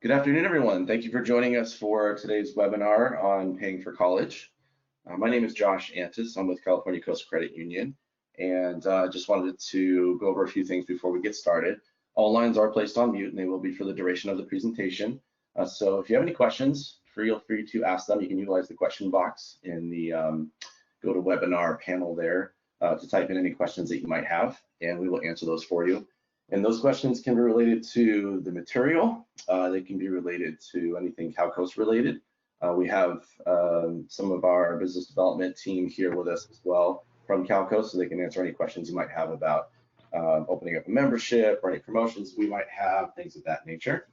Good afternoon, everyone. Thank you for joining us for today's webinar on paying for college. My name is Josh Antis. I'm with California Coastal Credit Union, and I just wanted to go over a few things before we get started. All lines are placed on mute, and they will be for the duration of the presentation. So if you have any questions, feel free to ask them. You can utilize the question box in the GoToWebinar panel there to type in any questions that you might have, and we will answer those for you. And those questions can be related to the material. They can be related to anything CalCoast related. We have some of our business development team here with us as well from CalCoast, so they can answer any questions you might have about opening up a membership or any promotions we might have, things of that nature.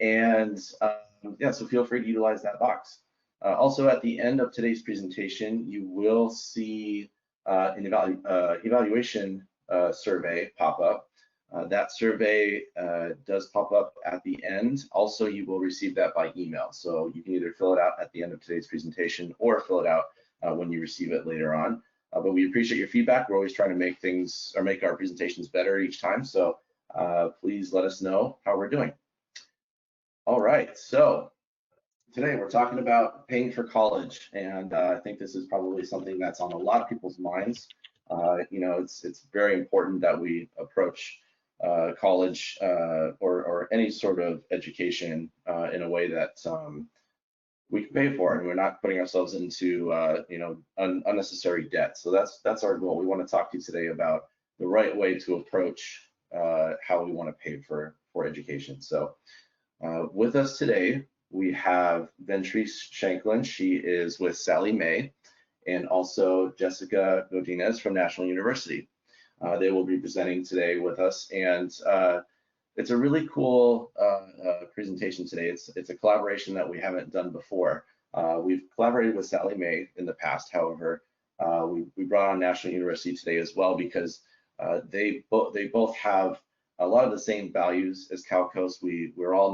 And yeah, so feel free to utilize that box. Also, at the end of today's presentation, you will see an evaluation survey pop up. That survey does pop up at the end. Also, you will receive that by email. So you can either fill it out at the end of today's presentation or fill it out when you receive it later on. But we appreciate your feedback. We're always trying to make things or make our presentations better each time. So please let us know how we're doing. All right, so today we're talking about paying for college. And I think this is probably something that's on a lot of people's minds. You know, it's very important that we approach college or any sort of education in a way that we can pay for, and we're not putting ourselves into you know, unnecessary debt. So that's our goal. We want to talk to you today about the right way to approach how we want to pay for education. So with us today we have Ventrice Shanklin. She is with Sallie Mae, and also Jessica Godinez from National University. They will be presenting today with us, and it's a really cool presentation today. It's a collaboration that we haven't done before. We've collaborated with Sallie Mae in the past. However, we brought on National University today as well because they both have a lot of the same values as CalCoast. We're all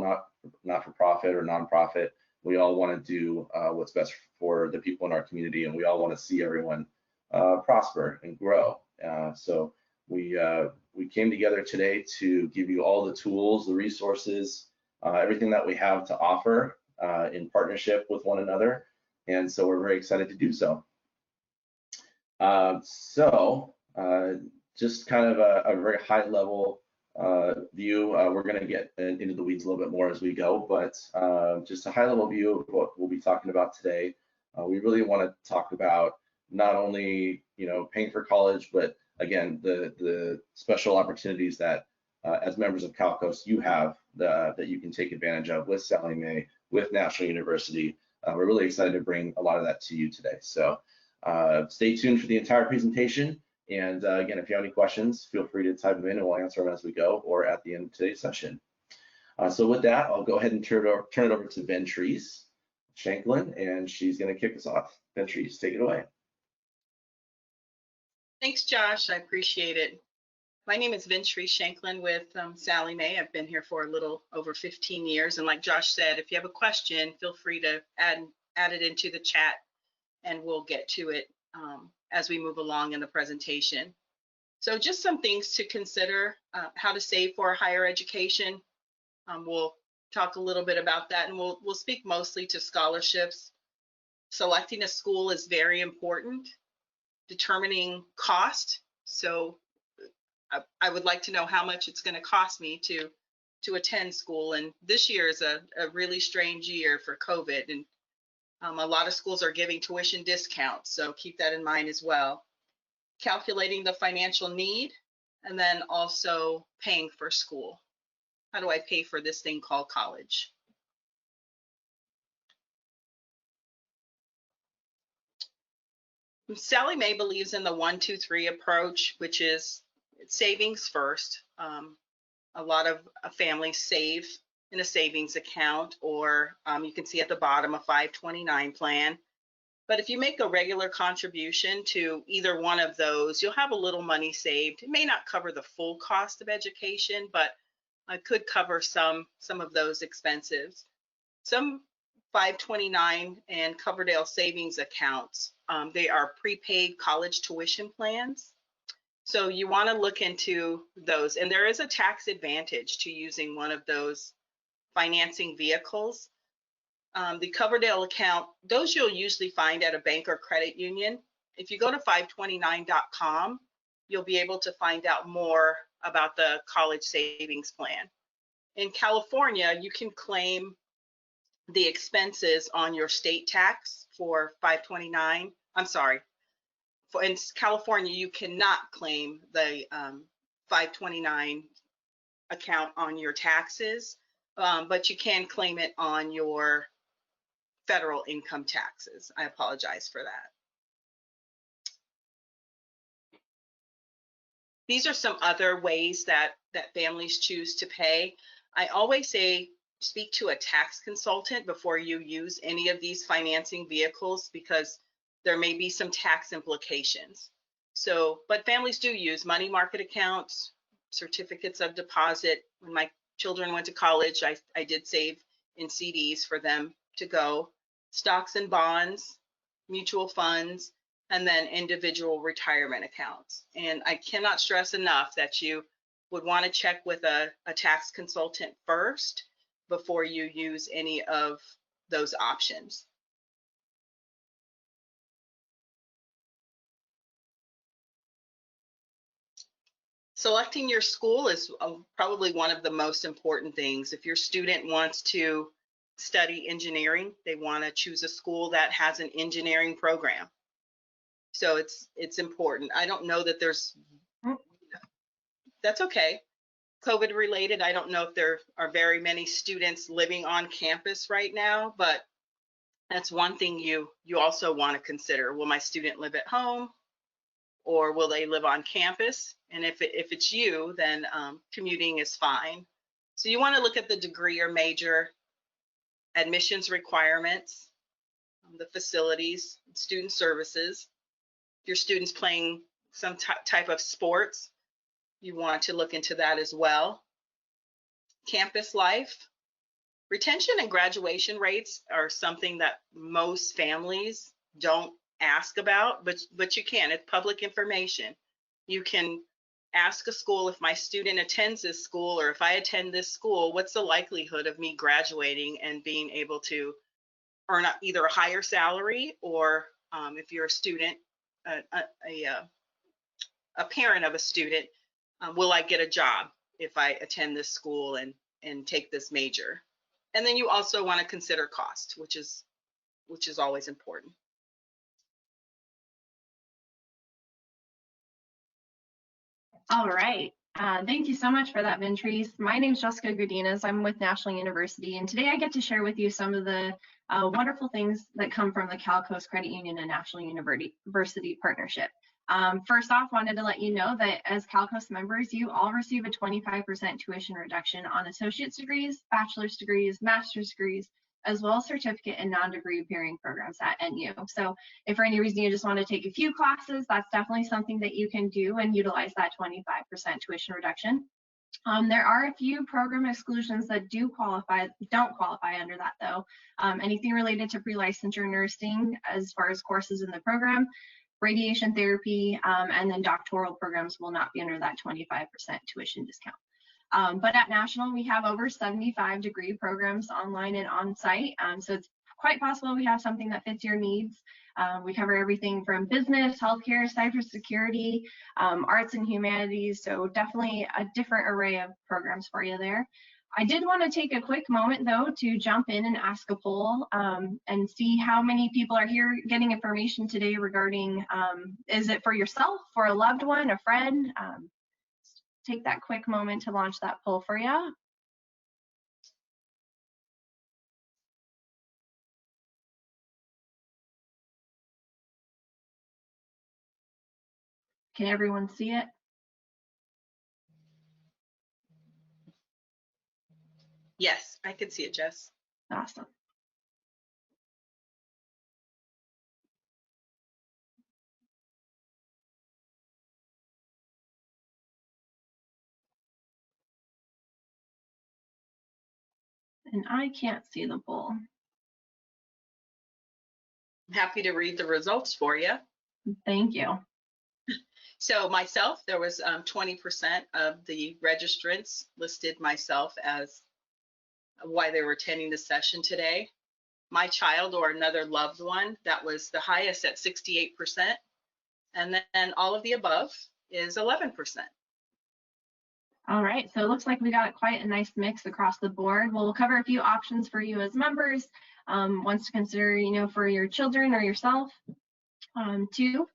not for profit or nonprofit. We all want to do what's best for the people in our community, and we all want to see everyone prosper and grow. So we came together today to give you all the tools, the resources, everything that we have to offer in partnership with one another, and so we're very excited to do so. Just kind of a very high level view. We're going to get into the weeds a little bit more as we go, but just a high level view of what we'll be talking about today. We really want to talk about not only, you know, paying for college, but again, the special opportunities that as members of CalCoast you have that you can take advantage of with Sallie Mae, with National University. We're really excited to bring a lot of that to you today. So stay tuned for the entire presentation. And again, if you have any questions, feel free to type them in and we'll answer them as we go or at the end of today's session. So with that, I'll go ahead and turn it over to Ventrice Shanklin, and she's going to kick us off. Ventrice, take it away. Thanks, Josh. I appreciate it. My name is Ventrice Shanklin with Sallie Mae. I've been here for a little over 15 years. And like Josh said, if you have a question, feel free to add it into the chat and we'll get to it as we move along in the presentation. So just some things to consider, how to save for higher education. We'll talk a little bit about that, and we'll speak mostly to scholarships. Selecting a school is very important. Determining cost. So I would like to know how much it's going to cost me to attend school. And this year is a really strange year for COVID, and a lot of schools are giving tuition discounts, so keep that in mind as well. Calculating the financial need, and then also paying for school. How do I pay for this thing called college? Sallie Mae believes in the 1-2-3 approach, which is savings first. A lot of families save in a savings account, or you can see at the bottom a 529 plan. But if you make a regular contribution to either one of those, you'll have a little money saved. It may not cover the full cost of education, but it could cover some of those expenses. Some 529 and Coverdale savings accounts, they are prepaid college tuition plans. So you want to look into those, and there is a tax advantage to using one of those financing vehicles. The Coverdale account, those you'll usually find at a bank or credit union. If you go to 529.com, you'll be able to find out more about the college savings plan. In California, you can claim the expenses on your state tax for 529. I'm sorry. In California, you cannot claim the 529 account on your taxes, but you can claim it on your federal income taxes. I apologize for that. These are some other ways that families choose to pay. I always say speak to a tax consultant before you use any of these financing vehicles, because there may be some tax implications. So, but families do use money market accounts, certificates of deposit. When my children went to college, I did save in CDs for them to go, stocks and bonds, mutual funds, and then individual retirement accounts. And I cannot stress enough that you would want to check with a tax consultant first before you use any of those options. Selecting your school is probably one of the most important things. If your student wants to study engineering, they want to choose a school that has an engineering program. So it's important. I don't know that there's, that's okay. COVID related, I don't know if there are very many students living on campus right now, but that's one thing you also want to consider. Will my student live at home, or will they live on campus? And if it's you, then commuting is fine. So you want to look at the degree or major, admissions requirements, the facilities, student services. If your student's playing some type of sports, you want to look into that as well. Campus life. Retention and graduation rates are something that most families don't ask about, but you can. It's public information. You can ask a school, if my student attends this school, or if I attend this school, what's the likelihood of me graduating and being able to earn either a higher salary, or if you're a student, a parent of a student, will I get a job if I attend this school and take this major? And then you also want to consider cost, which is always important. All right. Thank you so much for that, Ventrice. My name is Jessica Godinez. I'm with National University, and today I get to share with you some of the wonderful things that come from the Cal Coast Credit Union and National University partnership. First off, wanted to let you know that as Cal Coast members, you all receive a 25% tuition reduction on associate's degrees, bachelor's degrees, master's degrees, as well as certificate and non-degree peering programs at NU. So if for any reason you just want to take a few classes, that's definitely something that you can do and utilize that 25% tuition reduction. There are a few program exclusions that don't qualify under that though. Anything related to pre-licensure nursing as far as courses in the program, radiation therapy, and then doctoral programs will not be under that 25% tuition discount. But at National, we have over 75 degree programs online and on-site. So it's quite possible we have something that fits your needs. We cover everything from business, healthcare, cybersecurity, arts and humanities. So definitely a different array of programs for you there. I did want to take a quick moment though to jump in and ask a poll and see how many people are here getting information today regarding, is it for yourself, for a loved one, a friend? Take that quick moment to launch that poll for you. Can everyone see it? Yes, I can see it, Jess. Awesome. And I can't see the poll. I'm happy to read the results for you. Thank you. So myself, there was 20% of the registrants listed myself as why they were attending the session today. My child or another loved one, that was the highest at 68%. And then all of the above is 11%. All right, so it looks like we got quite a nice mix across the board. We'll cover a few options for you as members, ones to consider, for your children or yourself, too,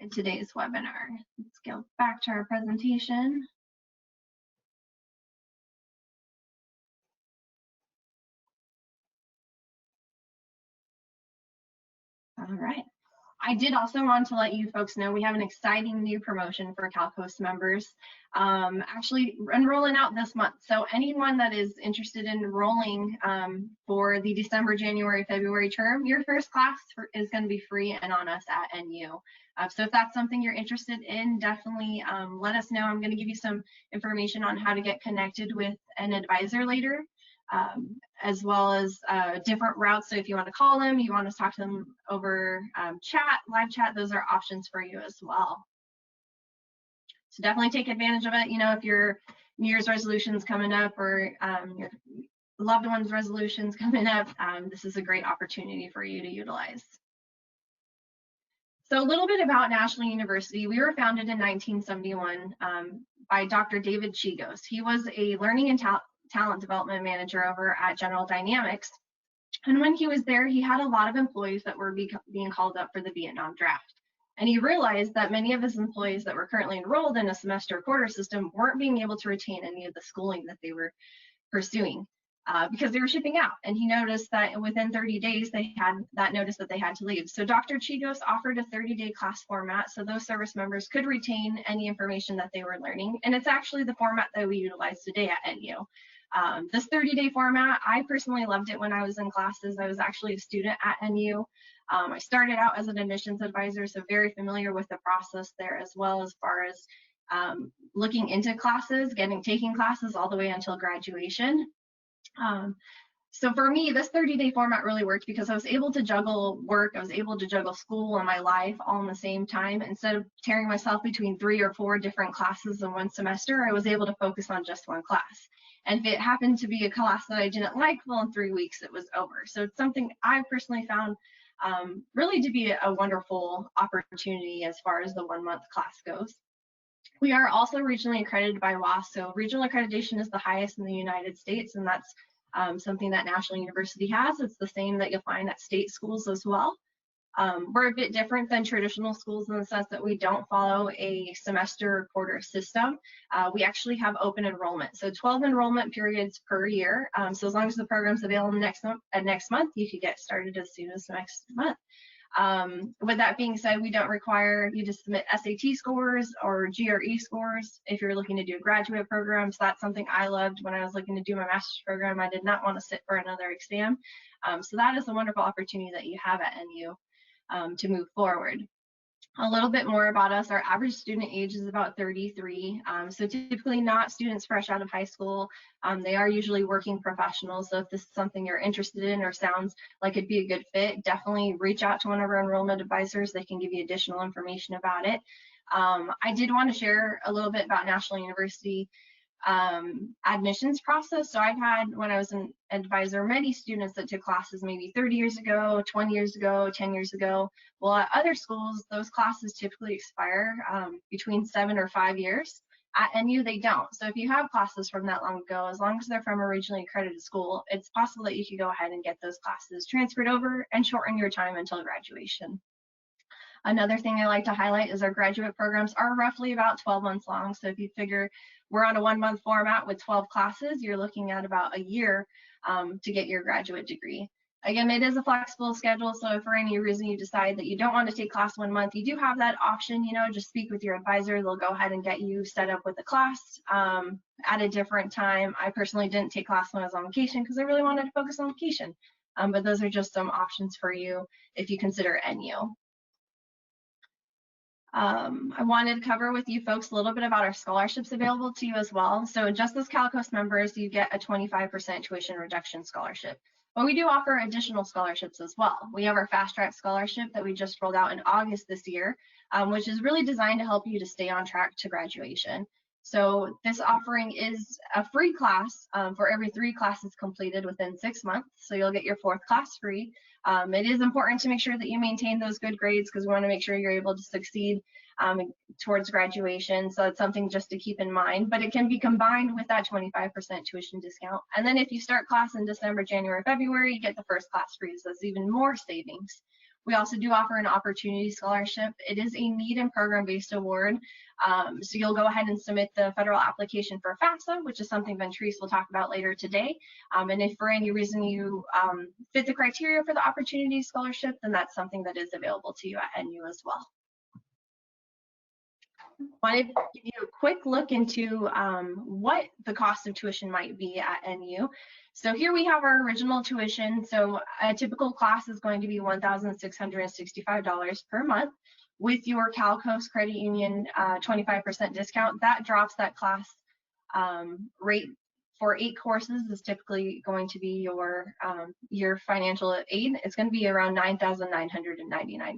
in today's webinar. Let's go back to our presentation. All right. I did also want to let you folks know we have an exciting new promotion for CalCoast members, actually enrolling out this month. So anyone that is interested in enrolling for the December, January, February term, your first class is going to be free and on us at NU. So if that's something you're interested in, definitely let us know. I'm going to give you some information on how to get connected with an advisor later. As well as different routes. So if you want to call them, you want to talk to them over chat, live chat, those are options for you as well. So definitely take advantage of it. If your New Year's resolutions coming up or your loved one's resolutions coming up, this is a great opportunity for you to utilize. So a little bit about National University. We were founded in 1971 by Dr. David Chigos. He was a learning and talent development manager over at General Dynamics. And when he was there, he had a lot of employees that were being called up for the Vietnam draft. And he realized that many of his employees that were currently enrolled in a semester or quarter system weren't being able to retain any of the schooling that they were pursuing because they were shipping out. And he noticed that within 30 days, they had that notice that they had to leave. So Dr. Chigos offered a 30-day class format so those service members could retain any information that they were learning. And it's actually the format that we utilize today at NU. This 30-day format, I personally loved it when I was in classes. I was actually a student at NU. I started out as an admissions advisor, so very familiar with the process there as well as far as looking into classes, taking classes all the way until graduation. So for me, this 30-day format really worked because I was able to juggle work, I was able to juggle school and my life all in the same time. Instead of tearing myself between 3 or 4 different classes in one semester, I was able to focus on just one class. And if it happened to be a class that I didn't like, well, in 3 weeks it was over. So it's something I personally found really to be a wonderful opportunity as far as the 1-month class goes. We are also regionally accredited by WASC. So regional accreditation is the highest in the United States, and that's something that National University has. It's the same that you'll find at state schools as well. We're a bit different than traditional schools in the sense that we don't follow a semester or quarter system. We actually have open enrollment. So 12 enrollment periods per year. So as long as the program's available next month, you could get started as soon as next month. With that being said, we don't require you to submit SAT scores or GRE scores if you're looking to do a graduate program. So that's something I loved when I was looking to do my master's program. I did not want to sit for another exam. So that is a wonderful opportunity that you have at NU to move forward. A little bit more about us. Our average student age is about 33. So typically not students fresh out of high school. They are usually working professionals. So if this is something you're interested in or sounds like it'd be a good fit, definitely reach out to one of our enrollment advisors. They can give you additional information about it. I did want to share a little bit about National University admissions process. So I've had, when I was an advisor, many students that took classes maybe 30 years ago, 20 years ago, 10 years ago. Well, at other schools, those classes typically expire between 7 or 5 years. At NU, they don't. So if you have classes from that long ago, as long as they're from a regionally accredited school, it's possible that you could go ahead and get those classes transferred over and shorten your time until graduation. Another thing I like to highlight is our graduate programs are roughly about 12 months long. So if you figure we're on a 1-month format with 12 classes, you're looking at about a year to get your graduate degree. Again, it is a flexible schedule. So if for any reason you decide that you don't want to take class 1 month, you do have that option, just speak with your advisor. They'll go ahead and get you set up with a class at a different time. I personally didn't take class when I was on vacation because I really wanted to focus on vacation. But those are just some options for you if you consider NU. I wanted to cover with you folks a little bit about our scholarships available to you as well. So just as CalCoast members, you get a 25% tuition reduction scholarship. But we do offer additional scholarships as well. We have our Fast Track Scholarship that we just rolled out in August this year, which is really designed to help you to stay on track to graduation. So this offering is a free class for every 3 classes completed within 6 months. So you'll get your 4th class free. It is important to make sure that you maintain those good grades because we want to make sure you're able to succeed towards graduation. So it's something just to keep in mind, but it can be combined with that 25% tuition discount. And then if you start class in December, January, February, you get the 1st class free. So it's even more savings. We also do offer an opportunity scholarship. It is a need and program-based award. So you'll go ahead and submit the federal application for FAFSA, which is something Ventrice will talk about later today. And if for any reason you fit the criteria for the opportunity scholarship, then that's something that is available to you at NU as well. Wanted to give you a quick look into what the cost of tuition might be at NU. So here we have our original tuition. So a typical class is going to be $1,665 per month. With your Cal Coast Credit Union 25% discount, that drops that class rate for 8 courses is typically going to be your financial aid. It's going to be around $9,999.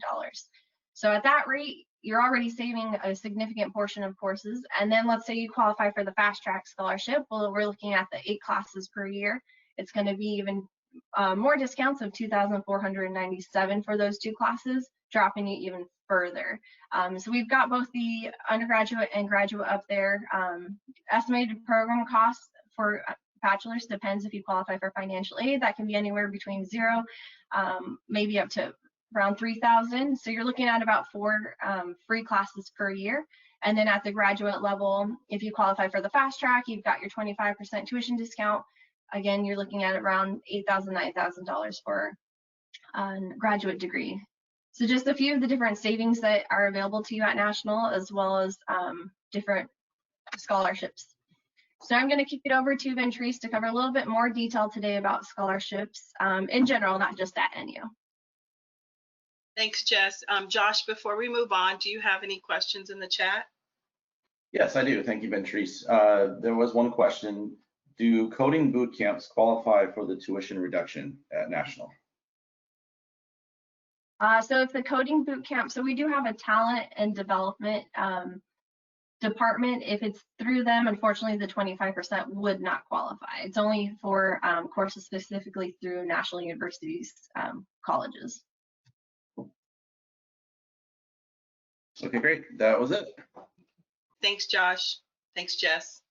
So at that rate, you're already saving a significant portion of courses. And then let's say you qualify for the fast track scholarship. Well, we're looking at the 8 classes per year. It's going to be even more discounts of $2,497 for those 2 classes, dropping it even further. So we've got both the undergraduate and graduate up there. Estimated program costs for bachelor's depends if you qualify for financial aid. That can be anywhere between 0, maybe up to around 3,000. So you're looking at about 4 free classes per year. And then at the graduate level, if you qualify for the fast track, you've got your 25% tuition discount. Again, you're looking at around $8,000, $9,000 for a graduate degree. So just a few of the different savings that are available to you at National, as well as different scholarships. So I'm going to kick it over to Ventrice to cover a little bit more detail today about scholarships in general, not just at NU. Thanks, Jess. Josh, before we move on, do you have any questions in the chat? Yes, I do. Thank you, Ventrice. There was one question. Do coding boot camps qualify for the tuition reduction at National? So if the coding boot camp, so we do have a talent and development department. If it's through them, unfortunately, the 25% would not qualify. It's only for courses specifically through National University's colleges. Okay, great. That was it. Thanks, Josh. Thanks, Jess.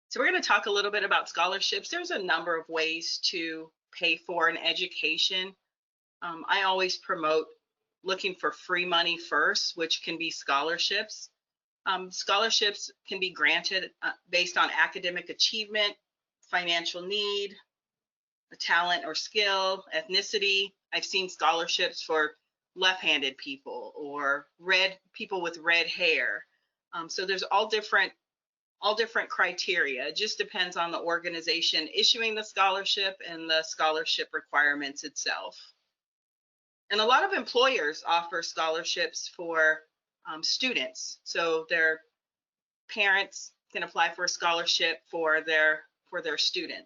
So we're going to talk a little bit about scholarships. There's a number of ways to pay for an education. I always promote looking for free money first, which can be scholarships. Scholarships can be granted based on academic achievement, financial need, a talent or skill, ethnicity. I've seen scholarships for left-handed people or people with red hair. So there's all different criteria. It just depends on the organization issuing the scholarship and the scholarship requirements itself. And a lot of employers offer scholarships for students. So their parents can apply for a scholarship for their student.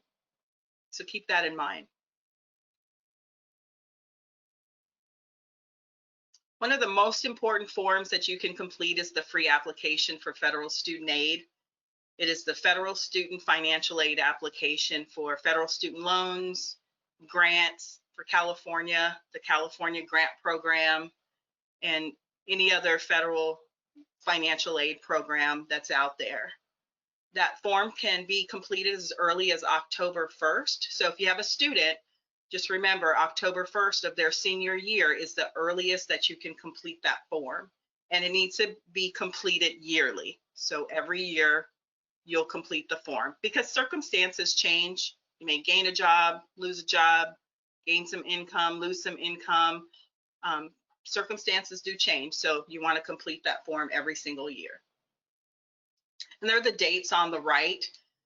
So keep that in mind. One of the most important forms that you can complete is the free application for federal student aid. It is the federal student financial aid application for federal student loans, grants for California, the California Grant Program, and any other federal financial aid program that's out there. That form can be completed as early as October 1st. So if you have a student, just remember October 1st of their senior year is the earliest that you can complete that form. And it needs to be completed yearly. So every year you'll complete the form because circumstances change. You may gain a job, lose a job, gain some income, lose some income. Circumstances do change. So you want to complete that form every single year. And there are the dates on the right.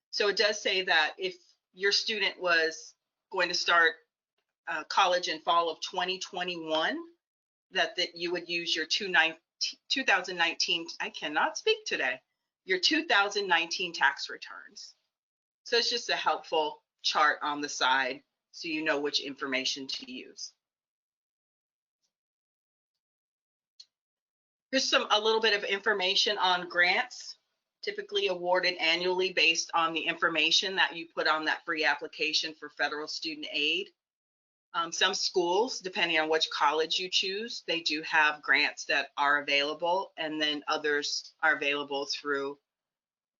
So it does say that if your student was going to start college in fall of 2021, that you would use your 2019, I cannot speak today, your 2019 tax returns. So it's just a helpful chart on the side so you know which information to use. Here's a little bit of information on grants typically awarded annually based on the information that you put on that free application for federal student aid. Some schools, depending on which college you choose, they do have grants that are available, and then others are available through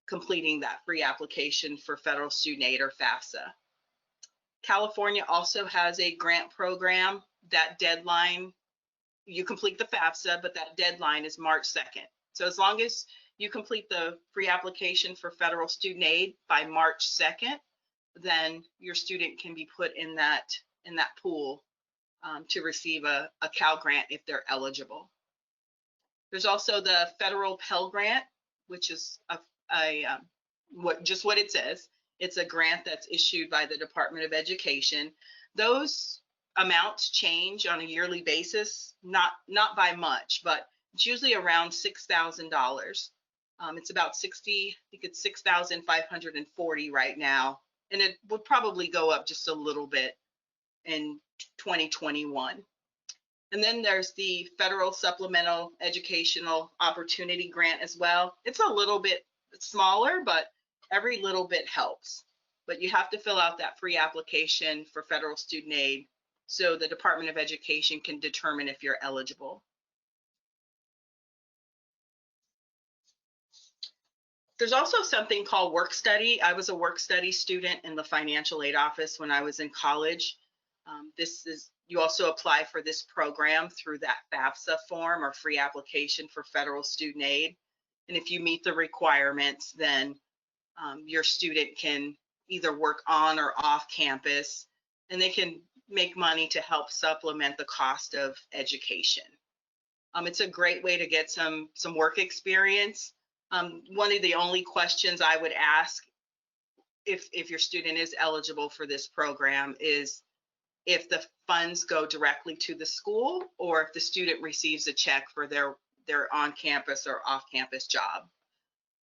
completing that free application for federal student aid or FAFSA. California also has a grant program. That deadline, you complete the FAFSA, but that deadline is March 2nd. So as long as you complete the free application for federal student aid by March 2nd, then your student can be put in that pool to receive a Cal grant if they're eligible. There's also the federal Pell Grant, which is just what it says. It's a grant that's issued by the Department of Education. Those amounts change on a yearly basis, not by much, but it's usually around $6,000. It's about I think it's 6,540 right now, and it would probably go up just a little bit in 2021. And then there's the Federal Supplemental Educational Opportunity Grant as well. It's a little bit smaller, but every little bit helps. But you have to fill out that free application for federal student aid so the Department of Education can determine if you're eligible. There's also something called work study. I was a work study student in the financial aid office when I was in college. You also apply for this program through that FAFSA form or free application for federal student aid. And if you meet the requirements, then your student can either work on or off campus, and they can make money to help supplement the cost of education. It's a great way to get some work experience. One of the only questions I would ask if your student is eligible for this program is if the funds go directly to the school or if the student receives a check for their on-campus or off-campus job.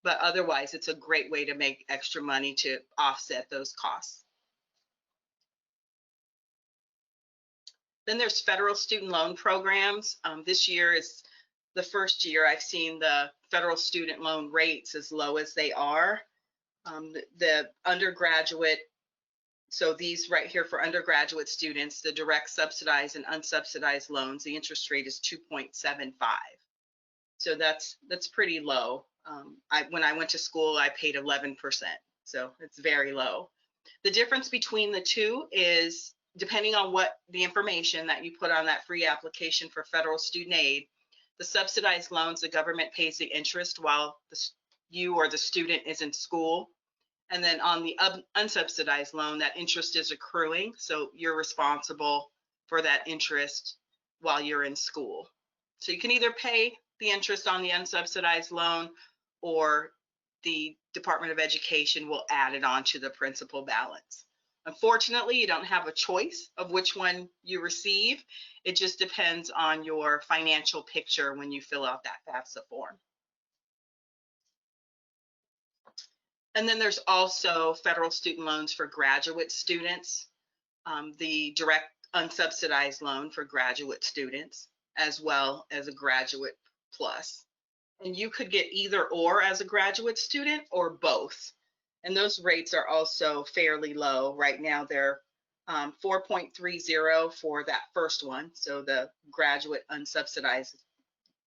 But otherwise, it's a great way to make extra money to offset those costs. Then there's federal student loan programs. This year is the first year I've seen the federal student loan rates as low as they are. The undergraduate, so these right here for undergraduate students, the direct subsidized and unsubsidized loans, the interest rate is 2.75. So that's pretty low. When I went to school, I paid 11%, so it's very low. The difference between the two is depending on what the information that you put on that free application for federal student aid. The subsidized loans, the government pays the interest while you or the student is in school. And then on the unsubsidized loan, that interest is accruing, so you're responsible for that interest while you're in school. So you can either pay the interest on the unsubsidized loan, or the Department of Education will add it on to the principal balance. Unfortunately, you don't have a choice of which one you receive. It just depends on your financial picture when you fill out that FAFSA form. And then there's also federal student loans for graduate students, the direct unsubsidized loan for graduate students, as well as a graduate plus. And you could get either or as a graduate student or both. And those rates are also fairly low. Right now they're 4.30 for that first one, so the graduate unsubsidized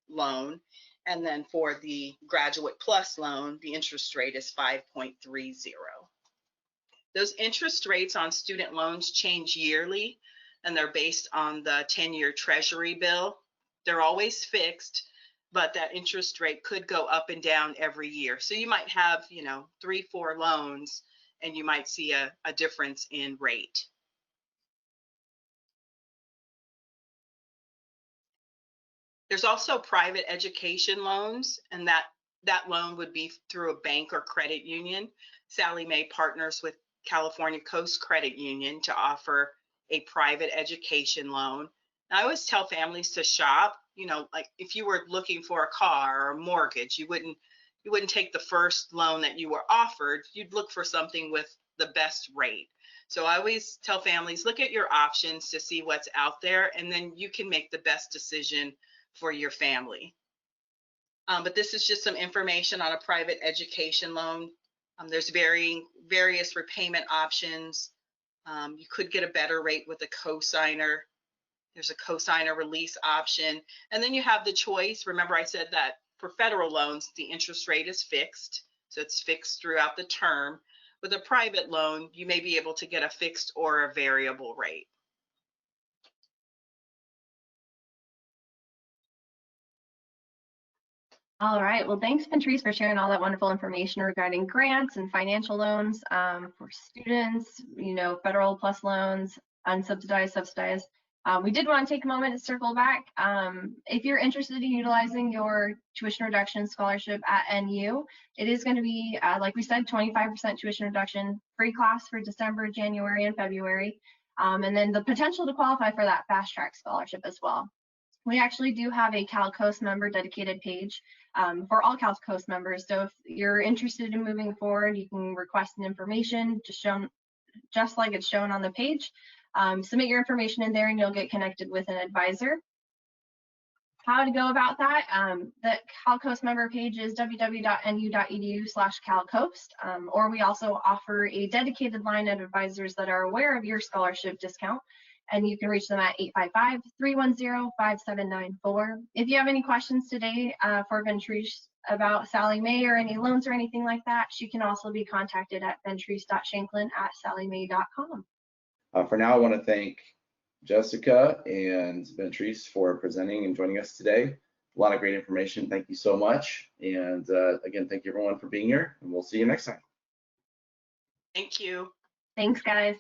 loan. And then for the graduate plus loan, the interest rate is 5.30. Those interest rates on student loans change yearly, and they're based on the 10-year Treasury bill. They're always fixed, but that interest rate could go up and down every year. So you might have, 3-4 loans, and you might see a difference in rate. There's also private education loans, and that loan would be through a bank or credit union. Sallie Mae partners with California Coast Credit Union to offer a private education loan. And I always tell families to shop, like if you were looking for a car or a mortgage, you wouldn't take the first loan that you were offered. You'd look for something with the best rate. So I always tell families, look at your options to see what's out there, and then you can make the best decision for your family. But this is just some information on a private education loan. There's various repayment options. You could get a better rate with a cosigner. There's a cosigner release option. And then you have the choice. Remember, I said that for federal loans, the interest rate is fixed. So it's fixed throughout the term. With a private loan, you may be able to get a fixed or a variable rate. All right, well, thanks, Ventrice, for sharing all that wonderful information regarding grants and financial loans for students, federal plus loans, unsubsidized, subsidized. We did want to take a moment to circle back. If you're interested in utilizing your tuition reduction scholarship at NU, it is going to be, like we said, 25% tuition reduction, free class for December, January, and February, and then the potential to qualify for that fast track scholarship as well. We actually do have a CalCoast member dedicated page for all CalCoast members. So if you're interested in moving forward, you can request an information just like it's shown on the page. Submit your information in there and you'll get connected with an advisor. How to go about that? The CalCoast member page is www.nu.edu/CalCoast, or we also offer a dedicated line of advisors that are aware of your scholarship discount, and you can reach them at 855-310-5794. If you have any questions today for Ventrice about Sallie Mae or any loans or anything like that, she can also be contacted at ventrice.shanklin@salliemae.com. For now, I want to thank Jessica and Ventrice for presenting and joining us today. A lot of great information. Thank you so much. And again, thank you everyone for being here, and we'll see you next time. Thank you. Thanks, guys.